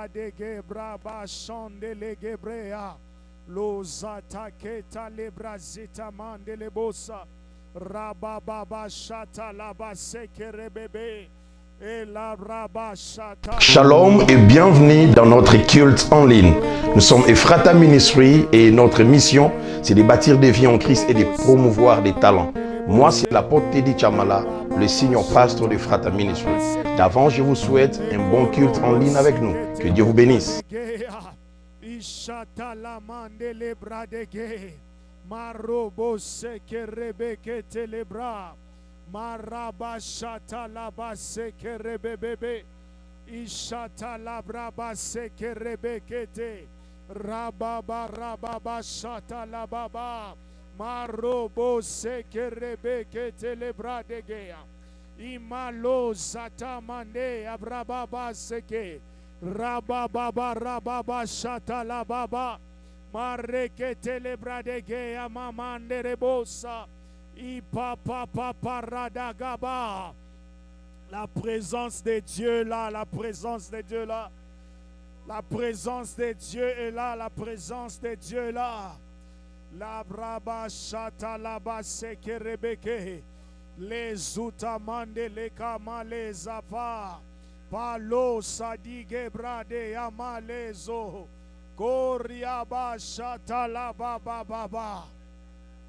brade gebra ba shande le gebrea. Los ataketa le brazita mande le bosa. Rababa shata la baseke rebebe. Shalom et bienvenue dans notre culte en ligne. Nous sommes Ephrata Ministry et notre mission, c'est de bâtir des vies en Christ et de promouvoir des talents. Moi, c'est l'apôtre Teddy Chamala, le senior pastor d'Ephrata Ministry. D'avant, je vous souhaite un bon culte en ligne avec nous. Que Dieu vous bénisse. Marobo seke rebeke telebra. Maraba shata laba seke rebebebe. Ishata labraba seke rebekete. Rababa shata lababa. Marobo seke rebekete lebra degea. Imalo zata mande abrababa seke. Rababa shata lababa. Marekete lebra degea mamande rebosa. La présence de Dieu là, la présence de Dieu là. La présence de Dieu est là, la présence de Dieu là. La braba chata la baseke rebeke. Les outamande les kama les apa. Palo sadige brade amalezo. Koriaba chata la baba baba.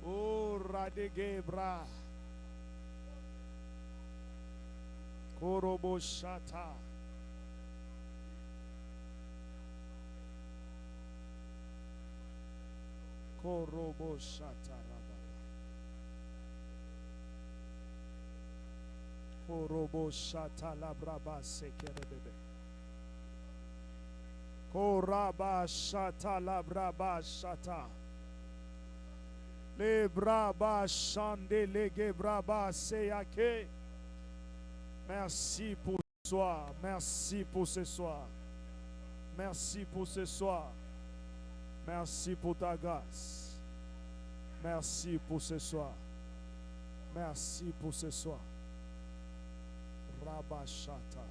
Oh, Radegebra. Korobo Shata. Korobo Shata Rabba. Korobo Shata Labraba Sekerebebe. Koraba Shata Labraba Shata. Le braba chande le gebraba seyake. Merci pour ce soir. Merci pour ce soir. Merci pour ce soir. Merci pour ta grâce. Merci pour ce soir. Merci pour ce soir. Rabashata.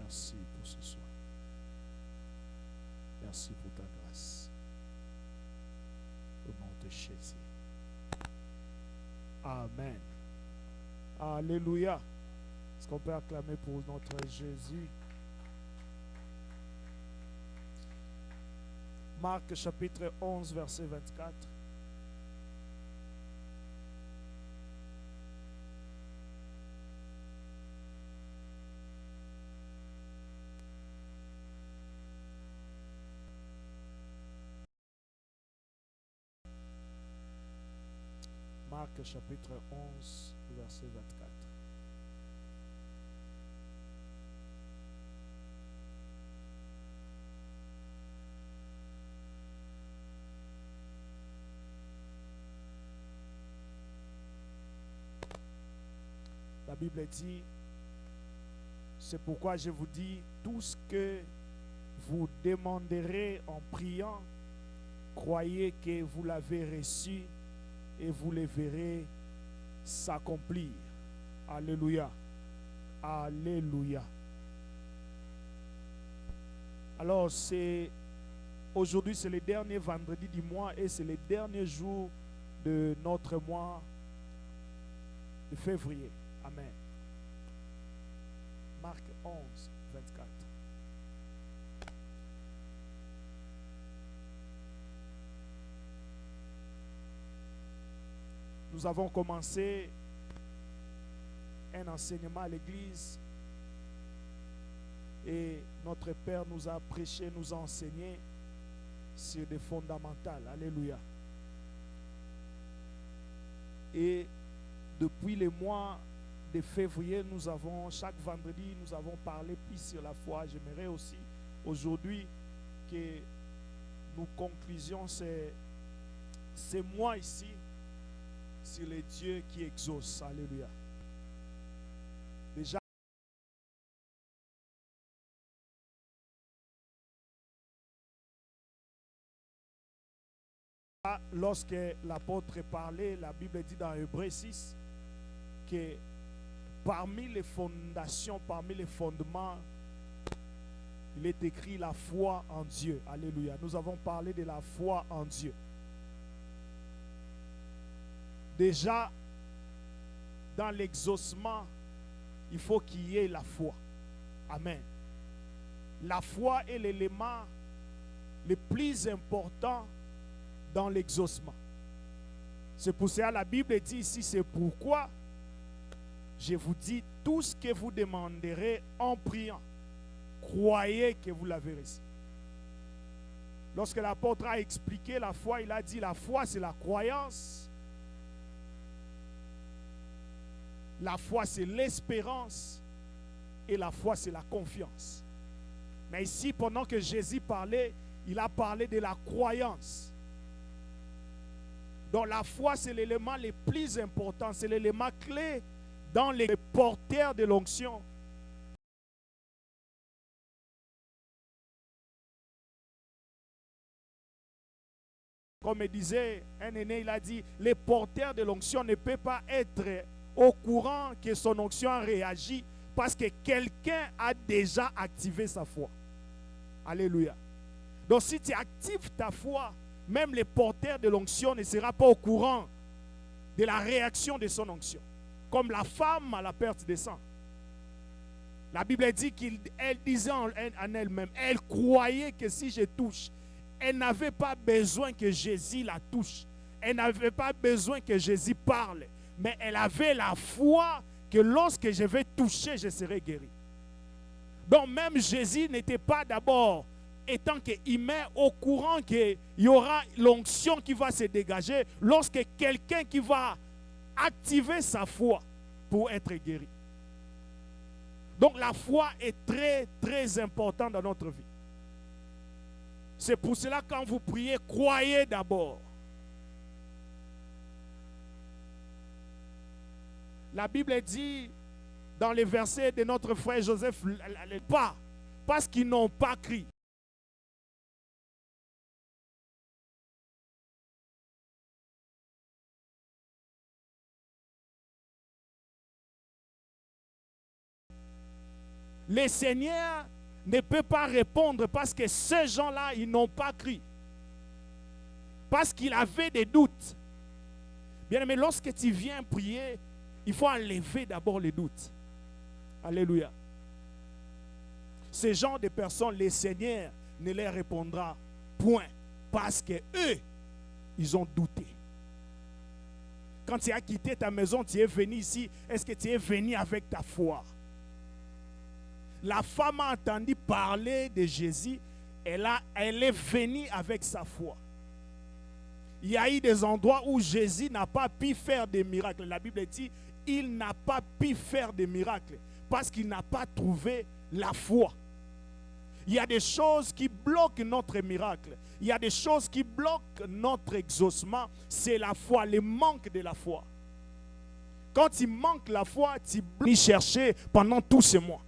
Merci pour ce soir. Merci pour ta grâce. Au nom de Jésus. Amen. Alléluia. Est-ce qu'on peut acclamer pour notre Jésus? Marc chapitre 11, verset 24. Marc chapitre 11, verset 24. La Bible dit, c'est pourquoi je vous dis, tout ce que vous demanderez en priant, croyez que vous l'avez reçu et vous les verrez s'accomplir. Alléluia. Alléluia. Alors, aujourd'hui, c'est le dernier vendredi du mois et c'est le dernier jour de notre mois de février. Amen. Marc 11, 24. Nous avons commencé un enseignement à l'église et notre Père nous a prêché, nous a enseigné sur des fondamentales. Alléluia. Et depuis le mois de février, chaque vendredi, nous avons parlé plus sur la foi. J'aimerais aussi aujourd'hui que nous conclusions ces mois ici sur les dieux qui exaucent. Alléluia. Déjà, Lorsque l'apôtre parlait, la Bible dit dans Hébreux 6 que parmi les fondations, parmi les fondements, il est écrit la foi en Dieu. Alléluia. Nous avons parlé de la foi en Dieu. Déjà, dans l'exaucement, il faut qu'il y ait la foi. Amen. La foi est l'élément le plus important dans l'exaucement. C'est pour ça que la Bible dit ici, c'est pourquoi je vous dis tout ce que vous demanderez en priant. Croyez que vous l'avez reçu. Lorsque l'apôtre a expliqué la foi, il a dit la foi c'est la croyance. La foi c'est l'espérance. Et la foi c'est la confiance. Mais ici, pendant que Jésus parlait, il a parlé de la croyance. Donc la foi c'est l'élément le plus important. C'est l'élément clé dans les porteurs de l'onction. Comme disait un aîné, il a dit, les porteurs de l'onction ne peuvent pas être au courant que son onction a réagi parce que quelqu'un a déjà activé sa foi. Alléluia. Donc si tu actives ta foi, même les porteurs de l'onction ne seront pas au courant de la réaction de son onction. Comme la femme à la perte de sang. La Bible dit qu'elle disait en elle-même, elle croyait que si je touche, elle n'avait pas besoin que Jésus la touche. Elle n'avait pas besoin que Jésus parle. Mais elle avait la foi que lorsque je vais toucher, je serai guéri. Donc même Jésus n'était pas d'abord, étant qu'humain, au courant qu'il y aura l'onction qui va se dégager lorsque quelqu'un qui va activer sa foi pour être guéri. Donc la foi est très, très importante dans notre vie. C'est pour cela quand vous priez, croyez d'abord. La Bible dit dans les versets de notre frère Joseph, pas parce qu'ils n'ont pas crié. Le Seigneur ne peut pas répondre parce que ces gens-là, ils n'ont pas crié. Parce qu'ils avaient des doutes. Bien aimé, lorsque tu viens prier, il faut enlever d'abord les doutes. Alléluia. Ces gens de personnes, le Seigneur ne les répondra point. Parce que eux, ils ont douté. Quand tu as quitté ta maison, tu es venu ici, est-ce que tu es venu avec ta foi? La femme a entendu parler de Jésus, elle est venue avec sa foi. Il y a eu des endroits où Jésus n'a pas pu faire des miracles. La Bible dit, il n'a pas pu faire des miracles parce qu'il n'a pas trouvé la foi. Il y a des choses qui bloquent notre miracle. Il y a des choses qui bloquent notre exaucement. C'est la foi, le manque de la foi. Quand tu manques la foi, tu bloques chercher pendant tous ces mois.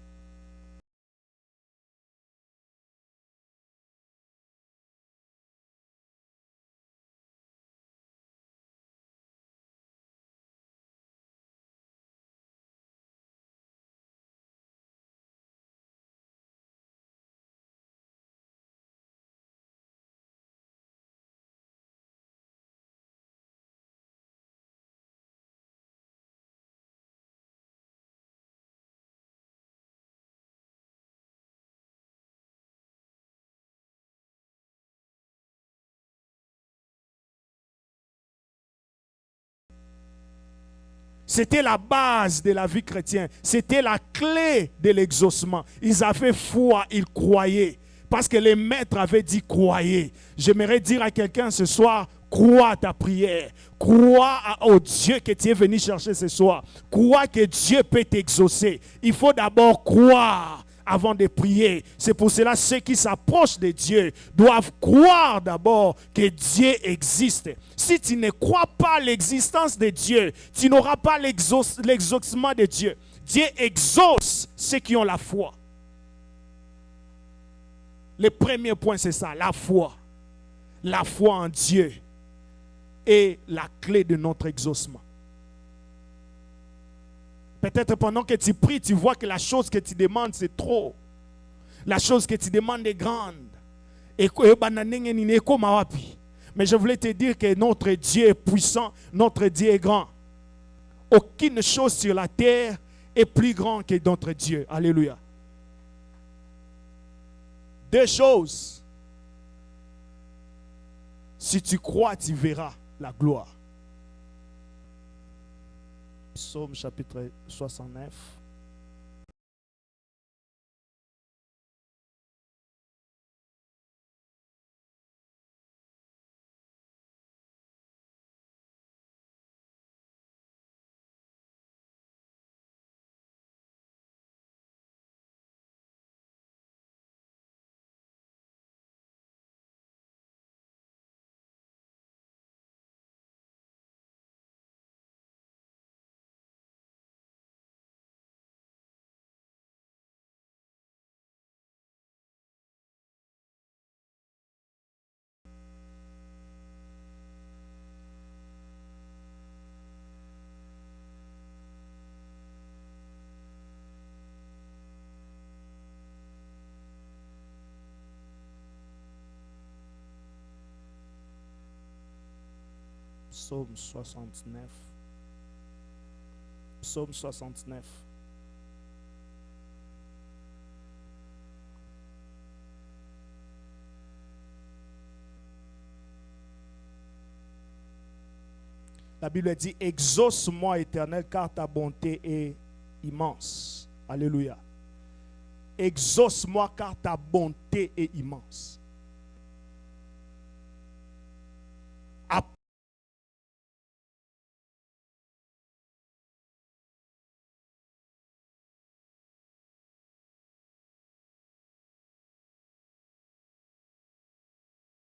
C'était la base de la vie chrétienne. C'était la clé de l'exaucement. Ils avaient foi, ils croyaient. Parce que les maîtres avaient dit croyez. J'aimerais dire à quelqu'un ce soir, crois à ta prière. Crois au Dieu que tu es venu chercher ce soir. Crois que Dieu peut t'exaucer. Il faut d'abord croire avant de prier. C'est pour cela que ceux qui s'approchent de Dieu doivent croire d'abord que Dieu existe. Si tu ne crois pas à l'existence de Dieu, tu n'auras pas l'exaucement de Dieu. Dieu exauce ceux qui ont la foi. Le premier point, c'est ça, la foi. La foi en Dieu. est la clé de notre exaucement. Peut-être pendant que tu pries, tu vois que la chose que tu demandes, c'est trop. La chose que tu demandes est grande. Mais je voulais te dire que notre Dieu est puissant, notre Dieu est grand. Aucune chose sur la terre est plus grande que notre Dieu. Alléluia. Deux choses. Si tu crois, tu verras la gloire. Psaume chapitre 69. Psaume 69. Psaume 69. La Bible dit, exauce-moi, Éternel, car ta bonté est immense. Alléluia. Exauce-moi, car ta bonté est immense.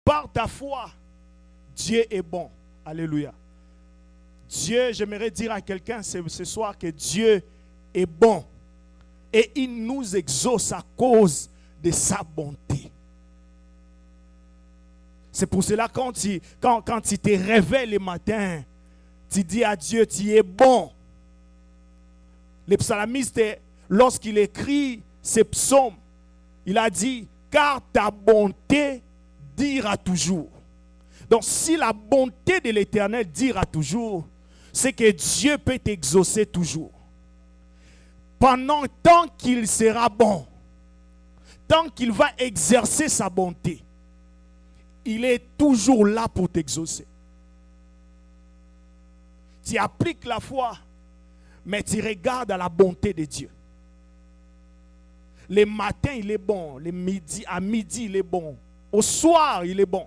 Par ta foi, Dieu est bon. Alléluia. Dieu, j'aimerais dire à quelqu'un ce soir que Dieu est bon. Et il nous exauce à cause de sa bonté. C'est pour cela quand tu te réveilles le matin, tu dis à Dieu, tu es bon. Le psalmiste, lorsqu'il écrit ces psaumes, il a dit, car ta bonté dira toujours. Donc si la bonté de l'Éternel dira toujours, c'est que Dieu peut t'exaucer toujours. Pendant tant qu'il sera bon, tant qu'il va exercer sa bonté, il est toujours là pour t'exaucer. Tu appliques la foi, mais tu regardes à la bonté de Dieu. Le matin, il est bon. À midi, il est bon. Au soir, il est bon.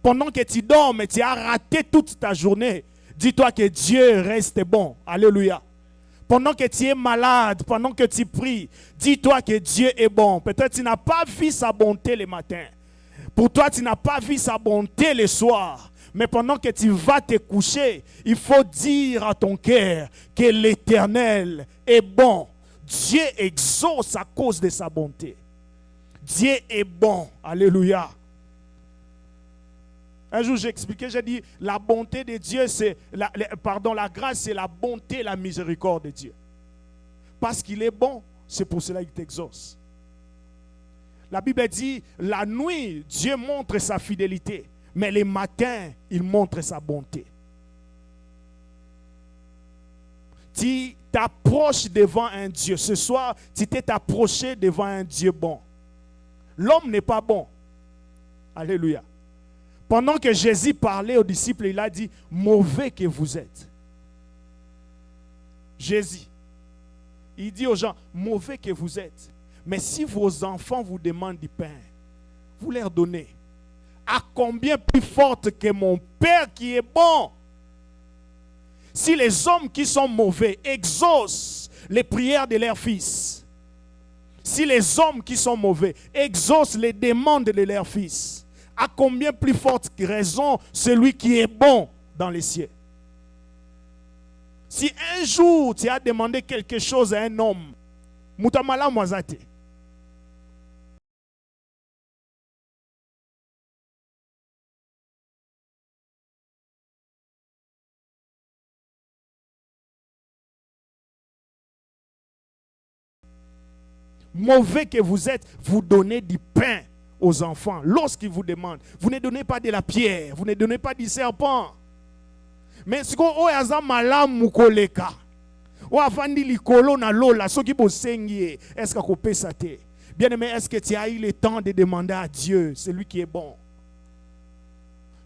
Pendant que tu dors, mais tu as raté toute ta journée, dis-toi que Dieu reste bon. Alléluia. Pendant que tu es malade, pendant que tu pries, dis-toi que Dieu est bon. Peut-être tu n'as pas vu sa bonté le matin. Pour toi, tu n'as pas vu sa bonté le soir. Mais pendant que tu vas te coucher, il faut dire à ton cœur que l'Éternel est bon. Dieu exauce à cause de sa bonté. Dieu est bon. Alléluia. Un jour, j'ai expliqué, j'ai dit, la bonté de Dieu, c'est, la grâce, c'est la bonté, la miséricorde de Dieu. Parce qu'il est bon, c'est pour cela qu'il t'exauce. La Bible dit, la nuit, Dieu montre sa fidélité, mais les matins, il montre sa bonté. Tu t'approches devant un Dieu. Ce soir, tu t'es approché devant un Dieu bon. L'homme n'est pas bon. Alléluia. Pendant que Jésus parlait aux disciples, il a dit, mauvais que vous êtes. Jésus, il dit aux gens, mauvais que vous êtes. Mais si vos enfants vous demandent du pain, vous leur donnez. À combien plus forte que mon Père qui est bon. Si les hommes qui sont mauvais exaucent les prières de leurs fils, si les hommes qui sont mauvais exaucent les demandes de leurs fils, à combien plus forte raison celui qui est bon dans les cieux. Si un jour tu as demandé quelque chose à un homme, Mutamala Mwazate, mauvais que vous êtes, vous donnez du pain aux enfants. Lorsqu'ils vous demandent, vous ne donnez pas de la pierre, vous ne donnez pas du serpent. Mais ce qu'on a malam mukoleka, ou avandi likolo na lola, ce qui bosengi, est-ce qu'on peut ça te? Bien aimé, est-ce que tu as eu le temps de demander à Dieu, celui qui est bon?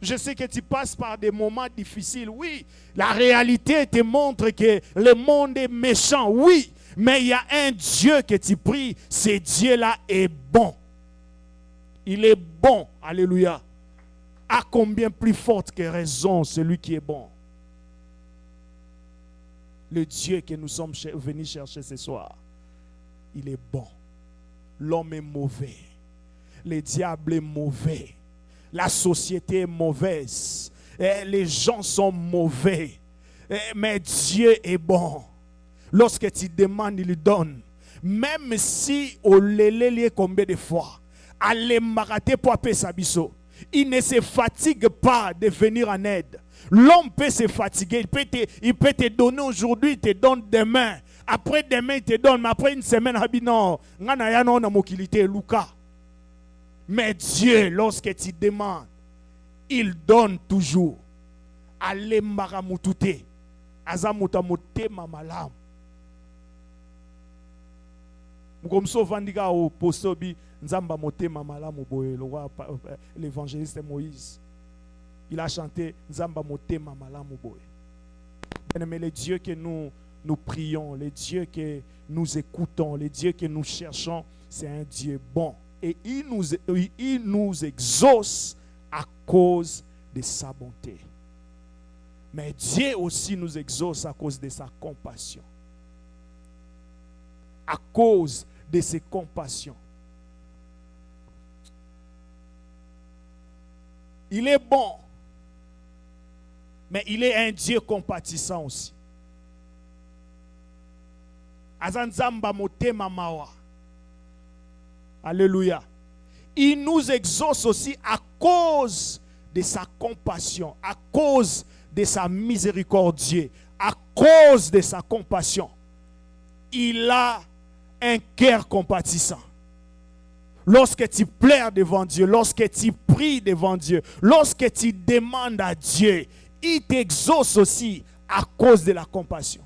Je sais que tu passes par des moments difficiles, oui. La réalité te montre que le monde est méchant, oui. Mais il y a un Dieu que tu pries, ce Dieu-là est bon. Il est bon, alléluia. À combien plus forte que raison celui qui est bon. Le Dieu que nous sommes venus chercher ce soir, il est bon. L'homme est mauvais. Le diable est mauvais. La société est mauvaise. Les gens sont mauvais. Mais Dieu est bon. Lorsque tu demandes, il donne. Même si on l'élève combien de fois, il ne se fatigue pas de venir en aide. L'homme peut se fatiguer. Il peut te donner aujourd'hui, il te donne demain. Après demain, il te donne. Mais après une semaine, mais Dieu, lorsque tu demandes, il donne toujours. Allez maramutute. Azamuta mamalam. Mkomso vandiga au postobi nzamba motema malamu boye. L'évangéliste Moïse. Il a chanté nzamba motema malamu boye. Mais les dieux que nous prions, les dieux que nous écoutons, les dieux que nous cherchons, c'est un Dieu bon. Et il nous exauce à cause de sa bonté. Mais Dieu aussi nous exauce à cause de sa compassion. À cause de ses compassions. Il est bon. Mais il est un Dieu compatissant aussi. Azanzamba motema mawa. Alléluia. Il nous exauce aussi à cause de sa compassion, à cause de sa miséricorde, à cause de sa compassion. Il a un cœur compatissant. Lorsque tu pleures devant Dieu, lorsque tu pries devant Dieu, lorsque tu demandes à Dieu, il t'exauce aussi à cause de la compassion.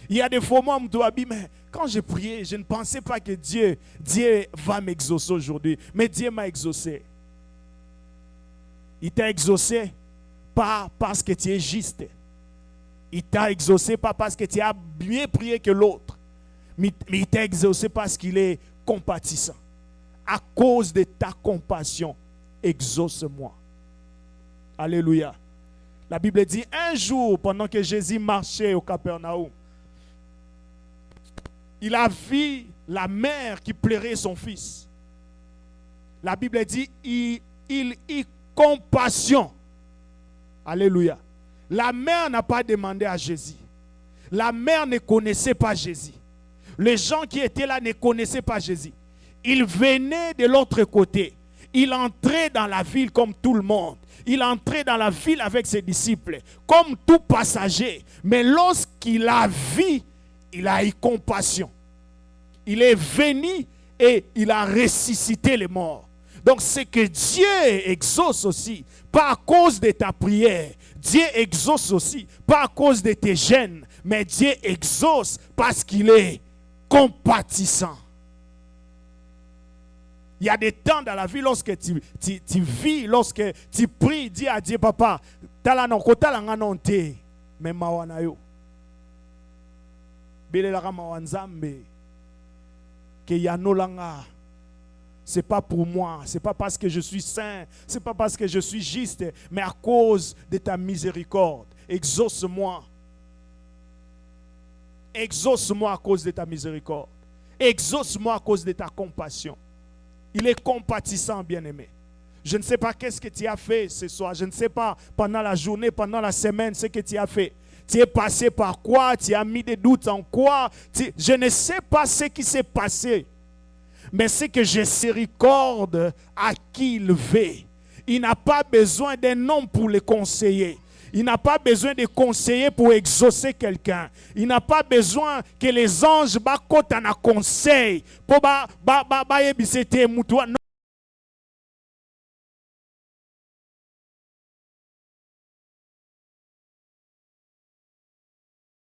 Il y a des fois, moi, mais quand j'ai prié, je ne pensais pas que Dieu va m'exaucer aujourd'hui. Mais Dieu m'a exaucé. Il t'a exaucé pas parce que tu es juste. Il t'a exaucé pas parce que tu as mieux prié que l'autre. Mais il t'a exaucé parce qu'il est compatissant. À cause de ta compassion, exauce-moi. Alléluia. La Bible dit, un jour, pendant que Jésus marchait au Capernaum, il a vu la mère qui pleurait son fils. La Bible dit, il eut compassion. Alléluia. La mère n'a pas demandé à Jésus. La mère ne connaissait pas Jésus. Les gens qui étaient là ne connaissaient pas Jésus. Il venait de l'autre côté. Il entrait dans la ville comme tout le monde. Il entrait dans la ville avec ses disciples, comme tout passager. Mais lorsqu'il a vu, il a eu compassion. Il est venu et il a ressuscité les morts. Donc c'est que Dieu exauce aussi, pas à cause de ta prière. Dieu exauce aussi, pas à cause de tes gènes. Mais Dieu exauce parce qu'il est compatissant. Il y a des temps dans la vie lorsque tu vis, lorsque tu pries, dis à Dieu, papa, mais mawanayo. Belelaka mawanzambe. Que yanolanga. C'est pas pour moi, c'est pas parce que je suis saint, c'est pas parce que je suis juste, mais à cause de ta miséricorde. Exauce-moi. Exauce-moi à cause de ta miséricorde. Exauce-moi à cause de ta compassion. Il est compatissant, bien-aimé. Je ne sais pas qu'est-ce que tu as fait ce soir. Je ne sais pas pendant la journée, pendant la semaine, ce que tu as fait. Tu es passé par quoi? Tu as mis des doutes en quoi? Je ne sais pas ce qui s'est passé. Mais c'est que je miséricorde à qui il veut. Il n'a pas besoin d'un homme pour le conseiller. Il n'a pas besoin de conseiller pour exaucer quelqu'un. Il n'a pas besoin que les anges bakotent un conseil pour yebisete mutua.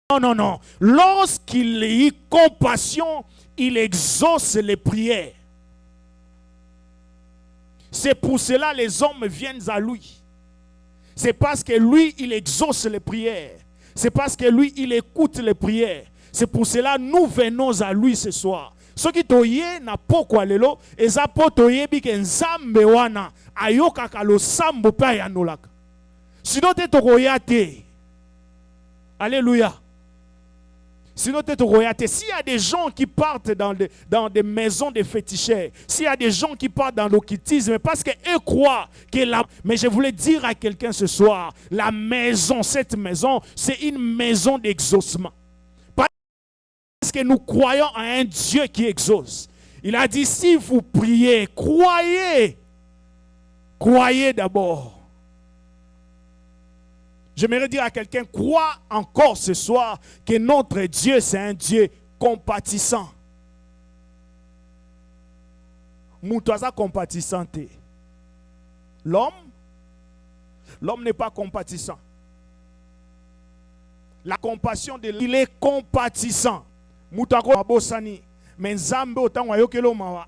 Non, non, non. Lorsqu'il y a compassion, il exauce les prières. C'est pour cela que les hommes viennent à lui. C'est parce que lui, il exauce les prières. C'est parce que lui, il écoute les prières. C'est pour cela que nous venons à lui ce soir. Ce qui toye na poko lelo, eza po toye bi ke nzambe wana ayoka ka lo sambo pa ya nolaka. Sinon te tokoya te. Alléluia. Sinon, s'il y a des gens qui partent dans des maisons de féticheurs, s'il y a des gens qui partent dans l'occultisme, parce qu'eux croient que Mais je voulais dire à quelqu'un ce soir, la maison, cette maison, c'est une maison d'exaucement. Parce que nous croyons à un Dieu qui exauce. Il a dit, si vous priez, croyez. Croyez d'abord. J'aimerais dire à quelqu'un, crois encore ce soir que notre Dieu, c'est un Dieu compatissant. Moutaza compatissant. L'homme n'est pas compatissant. La compassion de l'homme, il est compatissant. Moutako mabosani, mais nzambe otango ayokelo mawa.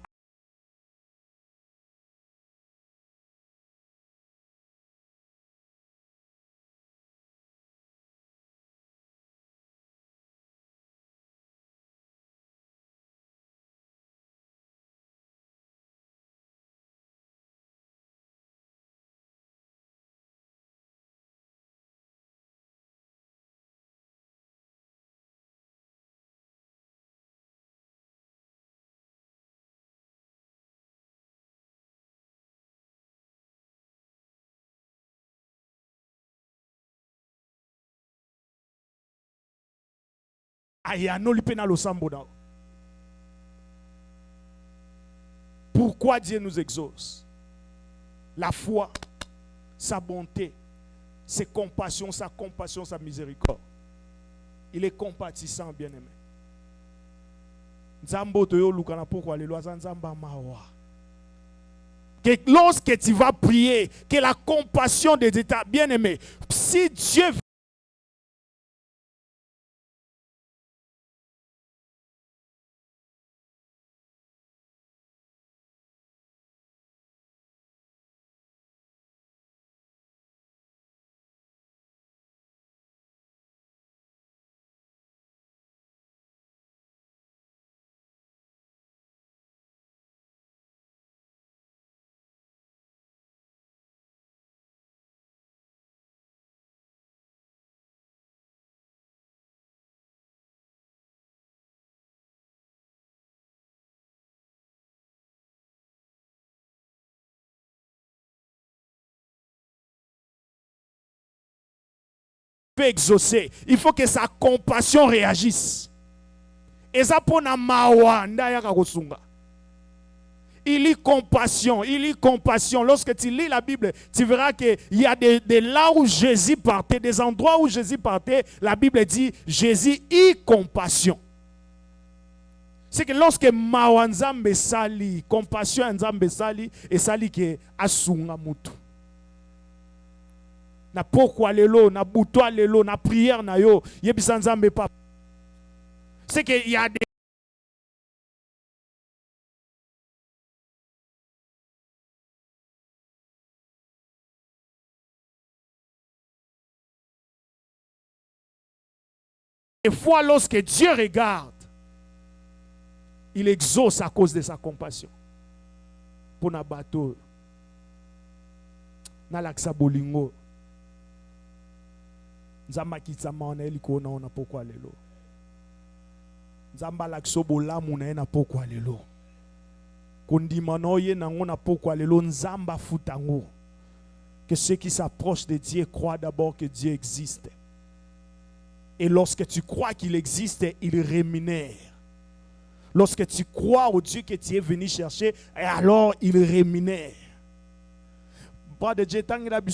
Pourquoi Dieu nous exauce? La foi, sa bonté, sa compassion, sa miséricorde. Il est compatissant, bien-aimé. Que lorsque tu vas prier, que la compassion de Dieu, bien-aimé, si Dieu peut exaucer, il faut que sa compassion réagisse. Et ça pour na mawa ndaya kakosunga. Il y compassion, il y compassion. Lorsque tu lis la Bible, tu verras qu'il y a des là où Jésus partait, des endroits où Jésus partait, la Bible dit Jésus y compassion. C'est que lorsque mawa nzambe sali, compassion nzambe sali, et sali ke asunga mutu. Na pourquoi lelo, na boutoa lelo, na prière na yo, yebisa nzambe pa. C'est qu'il y a des fois lorsque Dieu regarde, il exauce à cause de sa compassion. Pour na bateau, na laksa bolingo. Nzamba kitama ona eliko na ona pourquoi lelo. Nzamba lakso bolamu na ena pourquoi lelo. Kondima no ye na ngona pourquoi lelo nzamba futango. Que ceux qui s'approchent de Dieu croient d'abord que Dieu existe. Et lorsque tu crois qu'il existe, il rémunère. Lorsque tu crois au Dieu que tu es venu chercher, alors il rémunère. Pas de Dieu, tant que Jacques